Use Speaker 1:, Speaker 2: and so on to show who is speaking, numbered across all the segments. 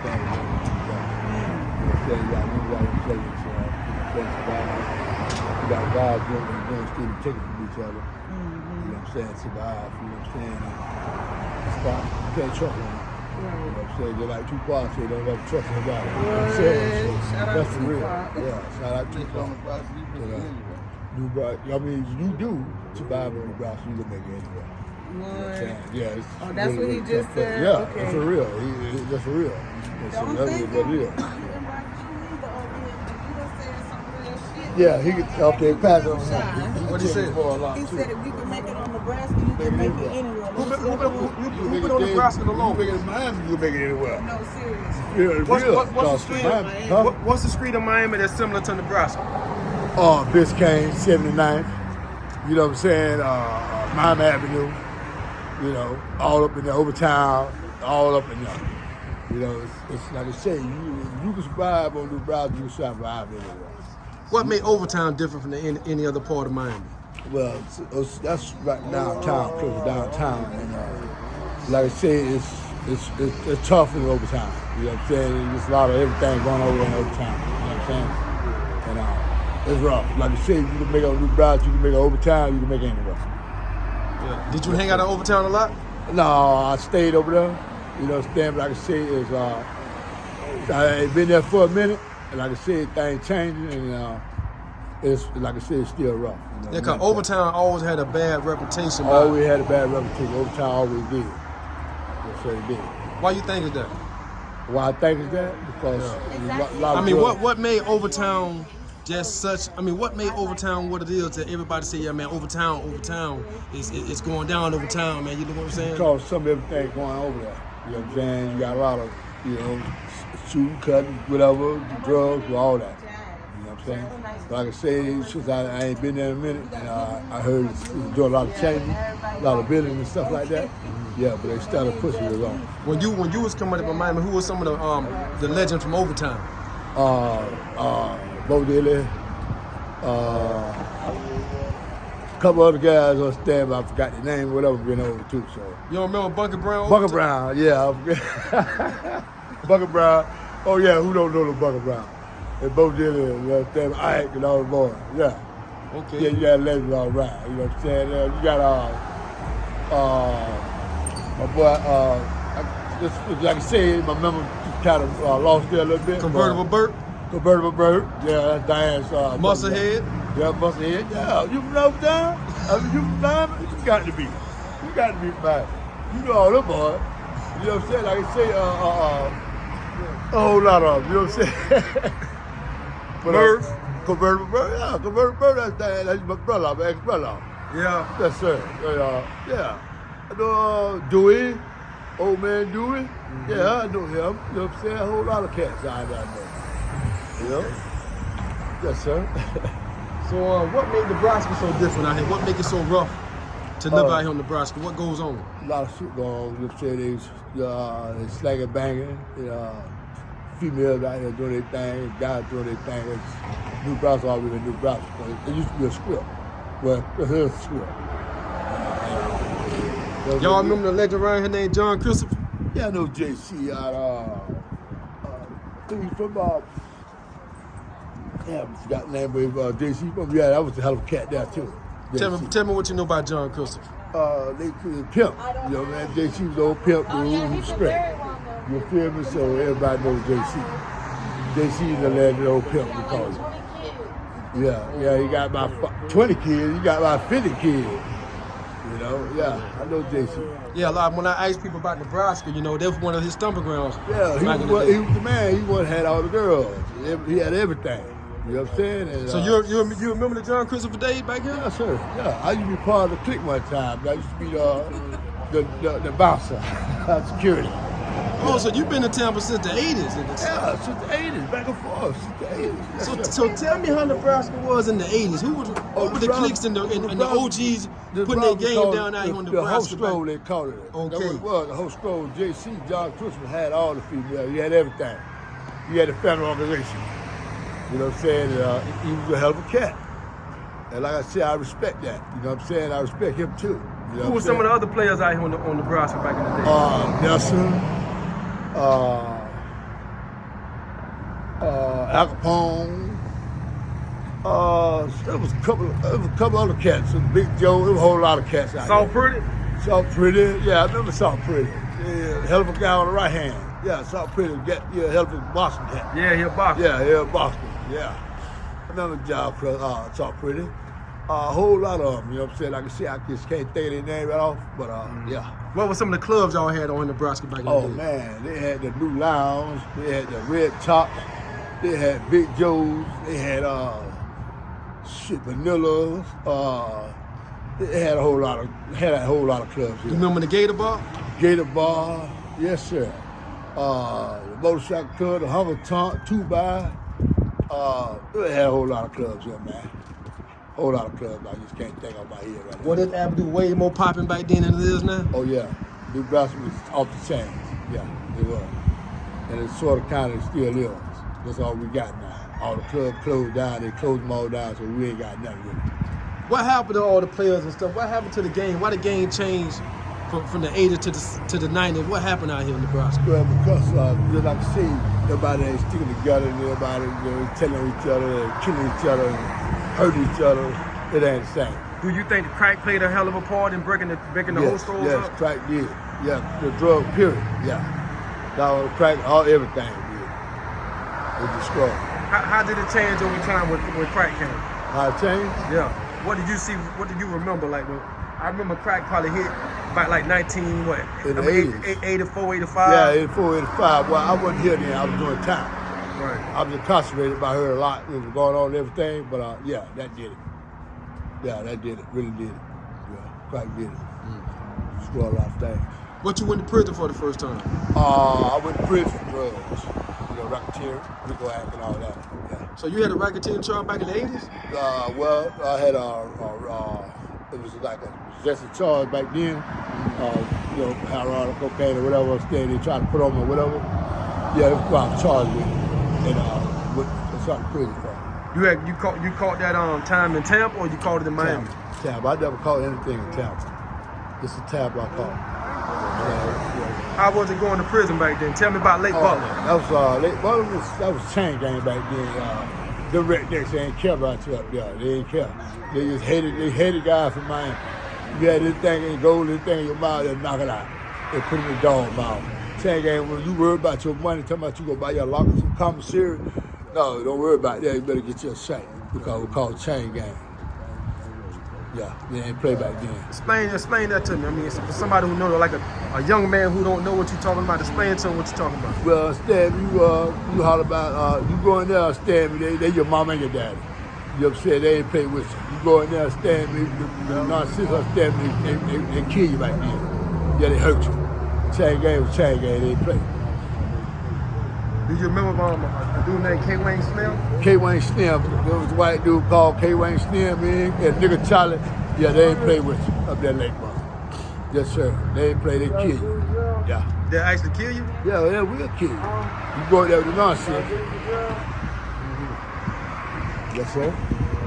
Speaker 1: thing. You know what I'm saying? You got to you got guys doing still taking from each other. You know what I'm saying? Survive, you know what I'm saying? And stop. You can't trust them. You know what I'm saying? They're like Tupac said, don't ever trust nobody. You know what I'm saying? So that's for real. Yeah, shout out to Tupac. I mean, you do survive in Nebraska, you can make it anywhere. You know what I'm saying? Yeah.
Speaker 2: Oh, that's really, what he just said?
Speaker 1: Yeah,
Speaker 2: okay.
Speaker 1: That's for real. That's for real.
Speaker 2: Don't think
Speaker 1: what it is.
Speaker 2: Yeah,
Speaker 1: he could, okay, pass it on.
Speaker 3: What he said?
Speaker 2: He said if you can make it on Nebraska, you can make it anywhere.
Speaker 3: Who been on Nebraska alone?
Speaker 1: You make it in Miami, you can make it anywhere.
Speaker 2: No, seriously.
Speaker 3: What's the street in Miami that's similar to Nebraska?
Speaker 1: Biscayne, 79th. You know what I'm saying? Miami Avenue. You know, all up in the Overtown, all up in there. You know, it's like I say, you can survive on Nebraska, you can survive anywhere.
Speaker 3: What made Overtown different from any other part of Miami?
Speaker 1: Well, that's right downtown, close to downtown. And like I say, it's tough in Overtown. You know what I'm saying? There's a lot of everything going on in Overtown. You know what I'm saying? And it's rough. Like I say, you can make it on Nebraska, you can make it Overtown, you can make it anywhere.
Speaker 3: Yeah. Did you hang out in Overtown a lot?
Speaker 1: No, I stayed over there. You know what I'm saying? Like I say, I ain't been there for a minute. And like I said, things changing, and it's like I said, it's still rough. You know?
Speaker 3: Yeah, because Overtown always had a bad reputation.
Speaker 1: Always had a bad reputation. Overtown always did. That's what it did.
Speaker 3: Why you think it's that?
Speaker 1: Why I think it's that? Because a lot of
Speaker 3: what made Overtown just such? I mean, what made Overtown what it is that everybody say, yeah, man, Overtown is going down Overtown, man. You know what I'm saying?
Speaker 1: Because some of everything going over there. You know what I'm saying? You got a lot of, shooting, cutting, whatever, drugs, all that. You know what I'm saying? But like I say, since I ain't been there in a minute, and I heard it's doing a lot of changing, a lot of building and stuff like that. Yeah, but they started pushing it along.
Speaker 3: When you was coming up in Miami, who was some of the legends from Overtown?
Speaker 1: Bo Diddley, a couple other guys on stand, but I forgot the name, whatever, been over too. So
Speaker 3: you don't remember Bunker Brown?
Speaker 1: Bunker Brown, yeah. Bunker Brown. Oh yeah, who don't know the Bunker Brown? And Bo Diddley and them Ike and all the boys. Yeah.
Speaker 3: Okay.
Speaker 1: Yeah, you got legends all right. You know what I'm saying? You got my boy. Like I said, my memory kind of lost there a little bit.
Speaker 3: Convertible Burt.
Speaker 1: Convertible Burt. Yeah, that's Diane's.
Speaker 3: Muscle Head.
Speaker 1: Yeah, Muscle Head. Yeah, you from Overtown? I mean, you from Miami? You got to be. You got to be fine. You know all them boys. You know what I'm saying? Like I say, a whole lot of them. You know what I'm saying?
Speaker 3: Bird.
Speaker 1: Convertible Bird. Yeah, Convertible Bird. That's my brother, my ex-brother.
Speaker 3: Yeah.
Speaker 1: Yes, sir. Yeah. I know Dewey, old man Dewey. Mm-hmm. Yeah, I know him. You know what I'm saying? A whole lot of cats out there. You know? Yes, sir.
Speaker 3: So what made Nebraska so different out here? What make it so rough to live out here in Nebraska? What goes on?
Speaker 1: A lot of shit going on. You know what I'm saying? They slanging, banging. Females out here doing their thing, guys doing their thing. Nebraska always been Nebraska. It used to be a script. Well, here's a script.
Speaker 3: Y'all remember the legend around here named John Christopher?
Speaker 1: Yeah, I know JC out he's from I forgot the name, but JC from that was a hell of a cat there too.
Speaker 3: Tell me what you know about John Christopher.
Speaker 1: They pimp. You know, man, JC was the old pimp dude who was straight. You feel me? So everybody knows JC. JC is the legend old pimp because yeah, he got about 20 kids, he got about 50 kids. You know, yeah, I know JC.
Speaker 3: Yeah, when I ask people about Nebraska, that was one of his stomping grounds.
Speaker 1: Yeah, he was the man. He had all the girls. He had everything. You know what I'm saying? And,
Speaker 3: so you remember the John Christopher days back here?
Speaker 1: Yeah, sir. Yeah, I used to be part of the clique one time. I used to be the bouncer, security.
Speaker 3: Oh, so you've been in Tampa since the 80s?
Speaker 1: Yeah, since the 80s, back and forth, since the 80s. Yes,
Speaker 3: so tell me how Nebraska was in the 80s. Who were the cliques and the OGs putting their game down out here on Nebraska?
Speaker 1: The whole scroll, they called it.
Speaker 3: Okay.
Speaker 1: That's what it was, the whole scroll. JC, John Christopher had all the females. He had everything. He had a family organization. You know what I'm saying? He was a hell of a cat. And like I said, I respect that. You know what I'm saying? I respect him too. You know
Speaker 3: Who were some of the other players out here on Nebraska back in the day?
Speaker 1: Nelson, Al Capone. There was a couple other cats. Big Joe. There was a whole lot of cats out
Speaker 3: Salt
Speaker 1: there.
Speaker 3: Pretty?
Speaker 1: Salt Pretty. Yeah, I remember Salt Pretty. Yeah, hell of a guy on the right hand. Yeah, Salt Pretty. Yeah, hell of a Boston cat.
Speaker 3: Yeah, he'll box.
Speaker 1: Yeah, Boston. Yeah. Another job for Salt Pretty. A whole lot of them, you know what I'm saying? Like I say, I just can't think of their name right off, but yeah.
Speaker 3: What were some of the clubs y'all had on in Nebraska back in the day?
Speaker 1: Oh man, they had the New Lounge, they had the Red Tops, they had Big Joe's, they had Vanillas, they had a whole lot of clubs here.
Speaker 3: You remember the Gator Bar?
Speaker 1: Gator Bar, yes sir. The Motorcycle Club, the Overtown, 2x. They had a whole lot of clubs here, man. Whole lot of clubs. I just can't think of my head right now.
Speaker 3: What did Avenue way more popping back then than it is now?
Speaker 1: Oh yeah, Nebraska was off the chain. Yeah, it was, and it sort of kind of still is. That's all we got now. All the clubs closed down. They closed them all down, so we ain't got nothing with it.
Speaker 3: What happened to all the players and stuff? What happened to the game? Why the game changed from the 80s to the 90s? What happened out here in Nebraska?
Speaker 1: Well, because just like I see, everybody ain't sticking together, and everybody telling each other, and killing each other, and hurting each other. It ain't the same.
Speaker 3: Do you think the crack played a hell of a part in breaking the whole stores up?
Speaker 1: Yes, crack did. Yeah, the drug period. Yeah, the crack, everything did. It destroyed.
Speaker 3: How did it change over time when crack came?
Speaker 1: How it changed?
Speaker 3: Yeah. What did you see? What did you remember? Like, I remember crack probably hit about like 80s. 84, 85.
Speaker 1: Yeah, 84, 85. Well, I wasn't here then. I was doing time.
Speaker 3: Right.
Speaker 1: I was incarcerated by her a lot. It was going on and everything, but yeah, that did it. Yeah, that did it. Really did it. Yeah, crack did it. Destroyed a lot of things.
Speaker 3: What you went to prison for the first time?
Speaker 1: I went to prison for drugs. You know, racketeering, Rico Act and all that. Yeah.
Speaker 3: So you had a racketeering charge back in the 80s?
Speaker 1: Well, I had it was like a possessive charge back then. You know, heroin, cocaine, or whatever. They tried to put on me or whatever. Yeah, that's what I was charged with, and with something prison for.
Speaker 3: You caught that time in Tampa, or you caught it in Miami?
Speaker 1: Tampa. I never caught anything in Tampa. It's a Tampa I caught.
Speaker 3: How was it going to prison back then? Tell me about Lake Butler.
Speaker 1: That was Lake Butler. That was chain gang back then. The rednecks they ain't care about you up there. They ain't care. They just hated guys from Miami. You had this thing in gold, this thing in your mouth, they knock it out. They put it in the dog mouth. Chain gang, when you worry about your money, talking about you go buy your locker, some commissary, no, don't worry about that. You better get your shot because we call it chain gang. Yeah, they ain't play back then.
Speaker 3: Explain that to me. I mean, for somebody who knows, like a young man who don't know what you're talking about, explain to him what you're talking about.
Speaker 1: Well, stab you holler about, you go in there and stab me, they your mama and your daddy. You upset, they ain't play with you. You go in there and stab me, the narcissist stab me, they kill you back then. Yeah, they hurt you. Chain gang was chain gang, they ain't play.
Speaker 3: Do you remember a dude named K. Wayne Slim?
Speaker 1: K. Wayne Slim, there was a white dude called K. Wayne Slim, man, and nigga Charlie, yeah, they ain't play with you up there Lake Butler. Yes, sir. They ain't play, they kill you. Yeah.
Speaker 3: They actually kill you?
Speaker 1: Yeah, they will kill you. You go there with the nonsense. Yes, sir.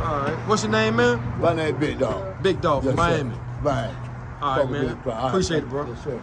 Speaker 3: All right. What's your name, man?
Speaker 1: My name Big Dog.
Speaker 3: Big Dog from Miami.
Speaker 1: Miami.
Speaker 3: All right, man. Appreciate it, bro.
Speaker 1: Yes, sir.